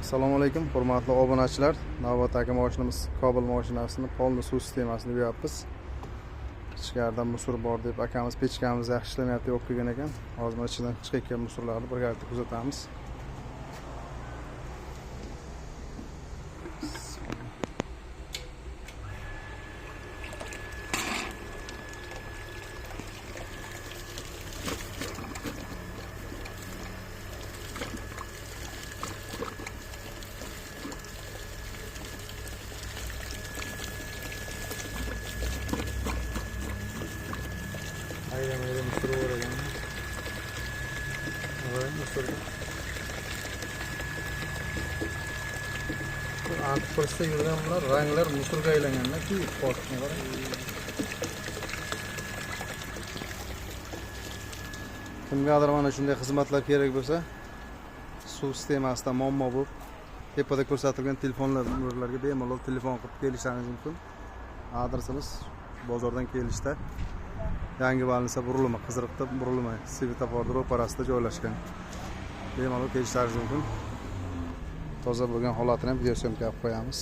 Assalomu alaykum, hurmatli obunachilar. Navbatdagi mashinamiz Cobalt mashinasini polni suv sistemasini bo'yapmiz. Ichkarida musor bor deb akamiz pechkamiz yaxshi ishlamayapti, yo'q degan ekan. Hozir mana ichidan chiqayotgan musorlarni birgalikda kuzatamiz. Aynen mısır var yani. Evet, mısır. Antipırsta yürüyen bunlar, renkler mısırga aylanganlar ki korkma var. Kimgadir mana shunday xizmatlar kerak bo'lsa, suv sistemasida muammo bo'lib, tepada ko'rsatilgan telefonlar nomerlariga bemalol telefon qilib kelishingiz mumkin. Adresimiz bozordan kelishda yangi Valensiya burilma, Qiziriqda burilma, svetofor ro'parasida joylashgan. Bemalol kelishingiz mumkin. Toza bo'lgan holatini ham video syomka qilib qo'yamiz.